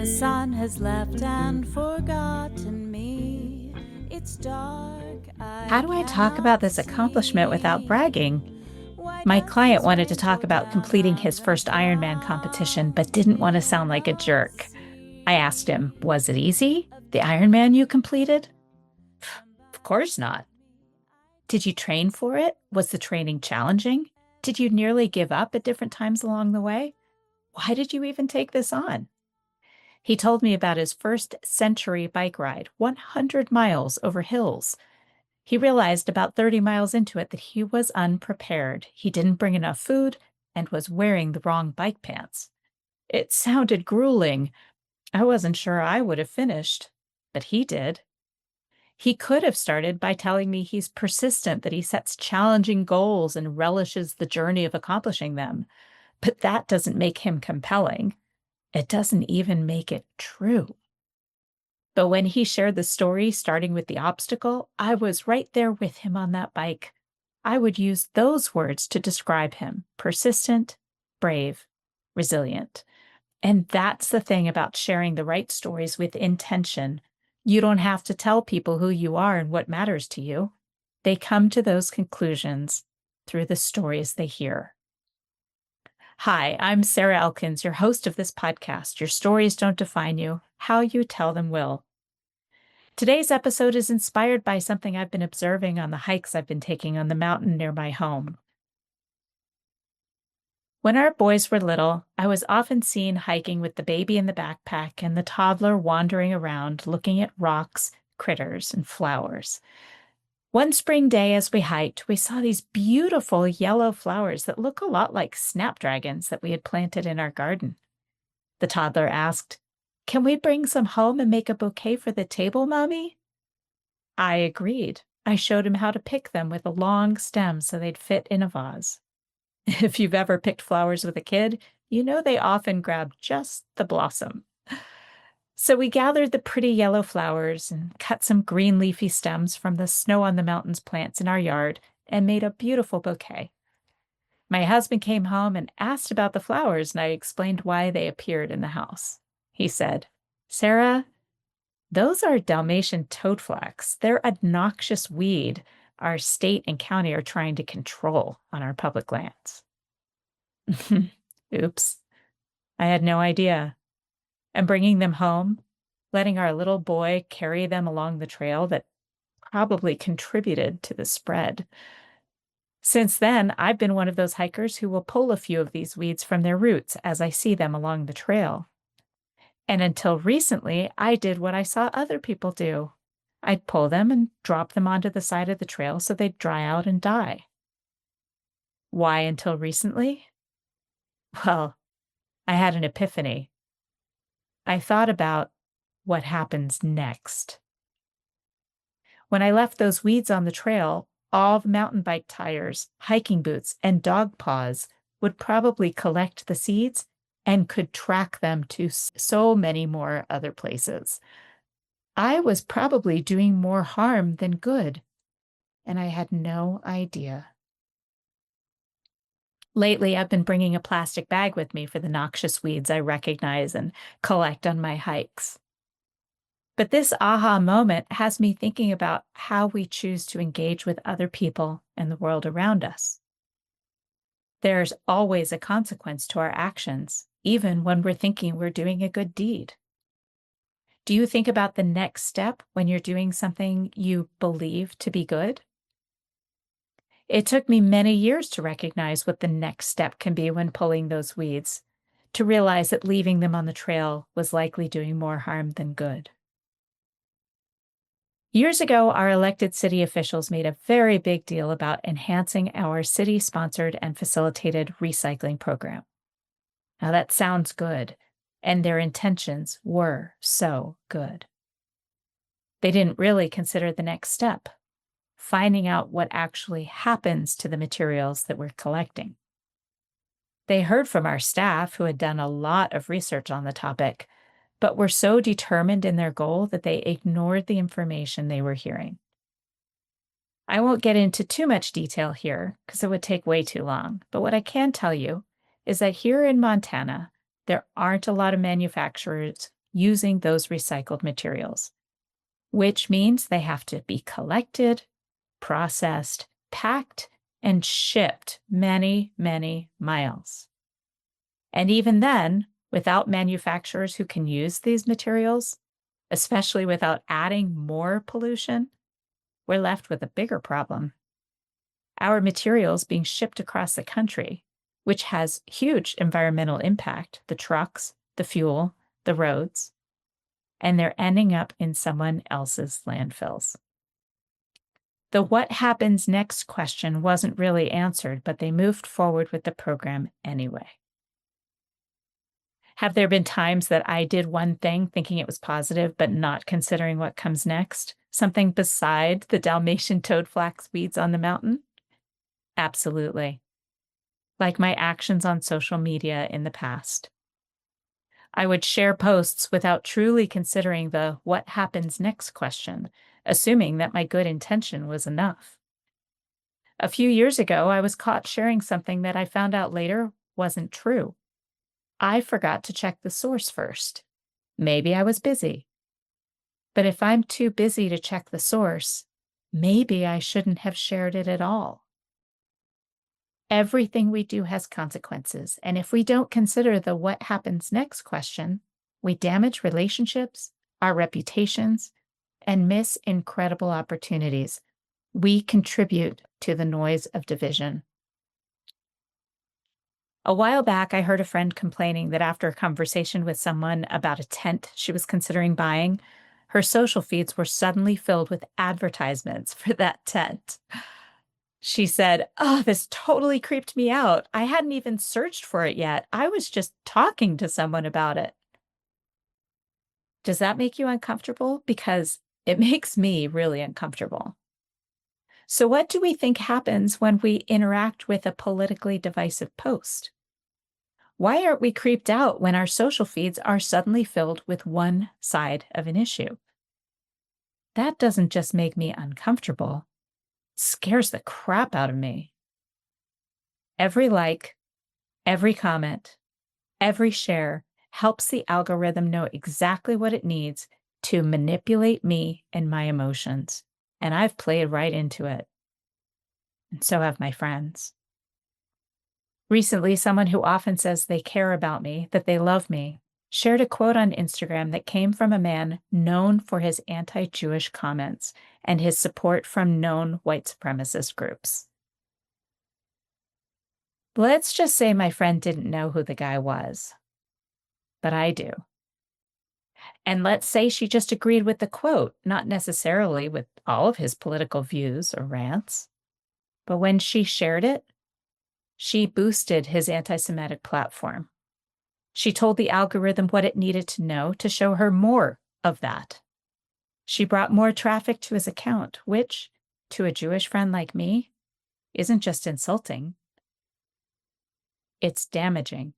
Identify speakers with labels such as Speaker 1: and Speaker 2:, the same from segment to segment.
Speaker 1: The sun has left and forgotten me. It's dark.
Speaker 2: How do I talk about this accomplishment without bragging? My client wanted to talk about completing his first Ironman competition, but didn't want to sound like a jerk. I asked him, was it easy? The Ironman you completed? Of course not. Did you train for it? Was the training challenging? Did you nearly give up at different times along the way? Why did you even take this on? He told me about his first century bike ride, 100 miles over hills. He realized about 30 miles into it that he was unprepared. He didn't bring enough food and was wearing the wrong bike pants. It sounded grueling. I wasn't sure I would have finished, but he did. He could have started by telling me he's persistent, that he sets challenging goals and relishes the journey of accomplishing them. But that doesn't make him compelling. It doesn't even make it true. But when he shared the story, starting with the obstacle, I was right there with him on that bike. I would use those words to describe him: persistent, brave, resilient. And that's the thing about sharing the right stories with intention. You don't have to tell people who you are and what matters to you. They come to those conclusions through the stories they hear. Hi, I'm Sarah Elkins, your host of this podcast. Your stories don't define you. How you tell them will. Today's episode is inspired by something I've been observing on the hikes I've been taking on the mountain near my home. When our boys were little, I was often seen hiking with the baby in the backpack and the toddler wandering around looking at rocks, critters, and flowers. One spring day as we hiked, we saw these beautiful yellow flowers that look a lot like snapdragons that we had planted in our garden. The toddler asked, "Can we bring some home and make a bouquet for the table, Mommy?" I agreed. I showed him how to pick them with a long stem so they'd fit in a vase. If you've ever picked flowers with a kid, you know they often grab just the blossom. So we gathered the pretty yellow flowers and cut some green leafy stems from the snow on the mountains plants in our yard and made a beautiful bouquet. My husband came home and asked about the flowers, and I explained why they appeared in the house. He said, "Sarah, those are Dalmatian toadflax. They're a noxious weed our state and county are trying to control on our public lands." Oops. I had no idea. And bringing them home, letting our little boy carry them along the trail that probably contributed to the spread. Since then, I've been one of those hikers who will pull a few of these weeds from their roots as I see them along the trail. And until recently, I did what I saw other people do. I'd pull them and drop them onto the side of the trail so they'd dry out and die. Why until recently? Well, I had an epiphany. I thought about what happens next. When I left those weeds on the trail, all the mountain bike tires, hiking boots, and dog paws would probably collect the seeds and could track them to so many more other places. I was probably doing more harm than good, and I had no idea. Lately, I've been bringing a plastic bag with me for the noxious weeds I recognize and collect on my hikes. But this aha moment has me thinking about how we choose to engage with other people and the world around us. There's always a consequence to our actions, even when we're thinking we're doing a good deed. Do you think about the next step when you're doing something you believe to be good? It took me many years to recognize what the next step can be when pulling those weeds, to realize that leaving them on the trail was likely doing more harm than good. Years ago, our elected city officials made a very big deal about enhancing our city-sponsored and facilitated recycling program. Now that sounds good, and their intentions were so good. They didn't really consider the next step: finding out what actually happens to the materials that we're collecting. They heard from our staff, who had done a lot of research on the topic, but were so determined in their goal that they ignored the information they were hearing. I won't get into too much detail here because it would take way too long, but what I can tell you is that here in Montana, there aren't a lot of manufacturers using those recycled materials, which means they have to be collected, processed, packed, and shipped many, many miles. And even then, without manufacturers who can use these materials, especially without adding more pollution, we're left with a bigger problem. Our materials being shipped across the country, which has huge environmental impact, the trucks, the fuel, the roads, and they're ending up in someone else's landfills. The what happens next question wasn't really answered, but they moved forward with the program anyway. Have there been times that I did one thing thinking it was positive, but not considering what comes next? Something beside the Dalmatian toad flax weeds on the mountain? Absolutely. Like my actions on social media in the past. I would share posts without truly considering the what happens next question, assuming that my good intention was enough. A few years ago, I was caught sharing something that I found out later wasn't true. I forgot to check the source first. Maybe I was busy. But if I'm too busy to check the source, maybe I shouldn't have shared it at all. Everything we do has consequences, and if we don't consider the what happens next question, we damage relationships, our reputations, and miss incredible opportunities. We contribute to the noise of division. A while back, I heard a friend complaining that after a conversation with someone about a tent she was considering buying, her social feeds were suddenly filled with advertisements for that tent. She said, "Oh, this totally creeped me out. I hadn't even searched for it yet. I was just talking to someone about it." Does that make you uncomfortable? Because it makes me really uncomfortable. So what do we think happens when we interact with a politically divisive post? Why aren't we creeped out when our social feeds are suddenly filled with one side of an issue? That doesn't just make me uncomfortable. It scares the crap out of me. Every like, every comment, every share helps the algorithm know exactly what it needs to manipulate me and my emotions. And I've played right into it. And so have my friends. Recently, someone who often says they care about me, that they love me, shared a quote on Instagram that came from a man known for his anti-Jewish comments and his support from known white supremacist groups. Let's just say my friend didn't know who the guy was, but I do. And let's say she just agreed with the quote, not necessarily with all of his political views or rants. But when she shared it, she boosted his anti-Semitic platform. She told the algorithm what it needed to know to show her more of that. She brought more traffic to his account, which, to a Jewish friend like me, isn't just insulting. It's damaging.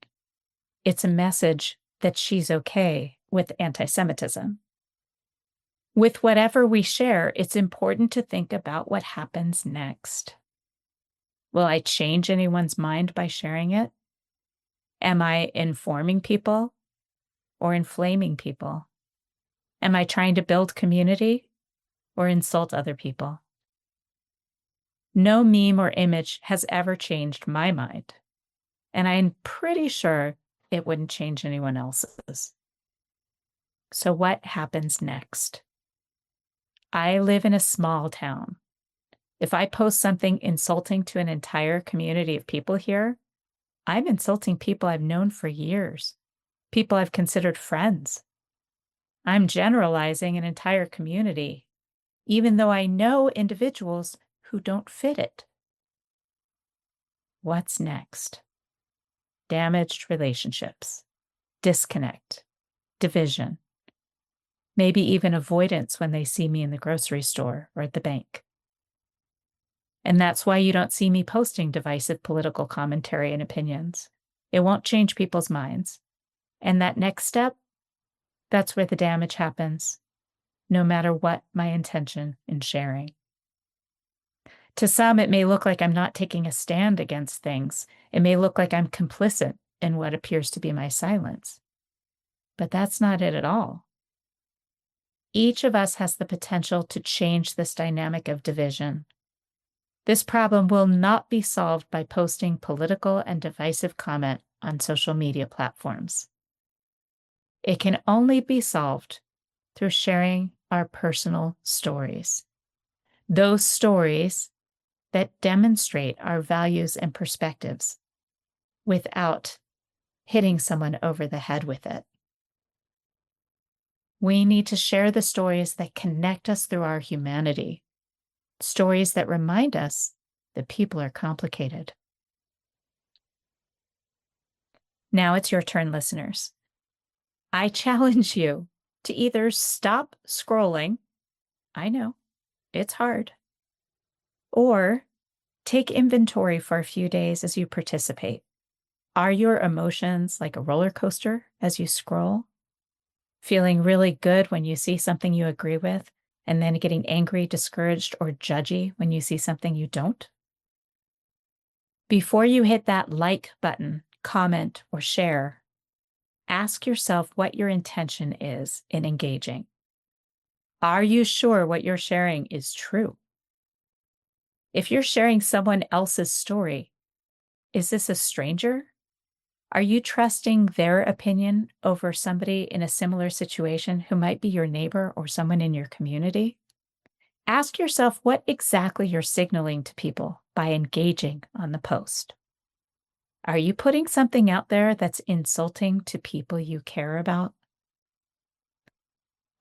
Speaker 2: It's a message that she's okay with anti-Semitism. With whatever we share, it's important to think about what happens next. Will I change anyone's mind by sharing it? Am I informing people or inflaming people? Am I trying to build community or insult other people? No meme or image has ever changed my mind, and I'm pretty sure it wouldn't change anyone else's. So what happens next? I live in a small town. If I post something insulting to an entire community of people here, I'm insulting people I've known for years, people I've considered friends. I'm generalizing an entire community, even though I know individuals who don't fit it. What's next? Damaged relationships, disconnect, division, maybe even avoidance when they see me in the grocery store or at the bank. And that's why you don't see me posting divisive political commentary and opinions. It won't change people's minds. And that next step, that's where the damage happens, no matter what my intention in sharing. To some, it may look like I'm not taking a stand against things. It may look like I'm complicit in what appears to be my silence. But that's not it at all. Each of us has the potential to change this dynamic of division. This problem will not be solved by posting political and divisive comment on social media platforms. It can only be solved through sharing our personal stories. Those stories that demonstrate our values and perspectives without hitting someone over the head with it. We need to share the stories that connect us through our humanity, stories that remind us that people are complicated. Now it's your turn, listeners. I challenge you to either stop scrolling, I know, it's hard, or take inventory for a few days as you participate. Are your emotions like a roller coaster as you scroll? Feeling really good when you see something you agree with, and then getting angry, discouraged, or judgy when you see something you don't? Before you hit that like button, comment, or share, ask yourself what your intention is in engaging. Are you sure what you're sharing is true? If you're sharing someone else's story, is this a stranger? Are you trusting their opinion over somebody in a similar situation who might be your neighbor or someone in your community? Ask yourself what exactly you're signaling to people by engaging on the post. Are you putting something out there that's insulting to people you care about?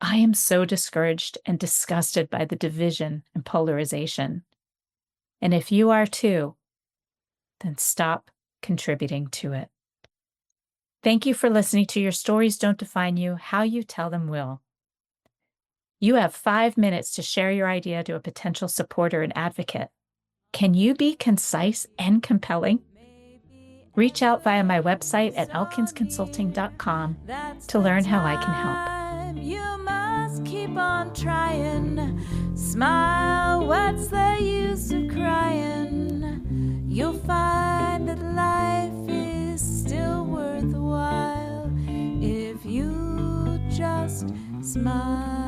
Speaker 2: I am so discouraged and disgusted by the division and polarization. And if you are too, then stop contributing to it. Thank you for listening to Your Stories Don't Define You, How You Tell Them Will. You have 5 minutes to share your idea to a potential supporter and advocate. Can you be concise and compelling? Reach out via my website at elkinsconsulting.com to learn how I can help.
Speaker 1: You must keep on trying. Smile, what's the use of crying? You'll find that life is still worthwhile if you just smile.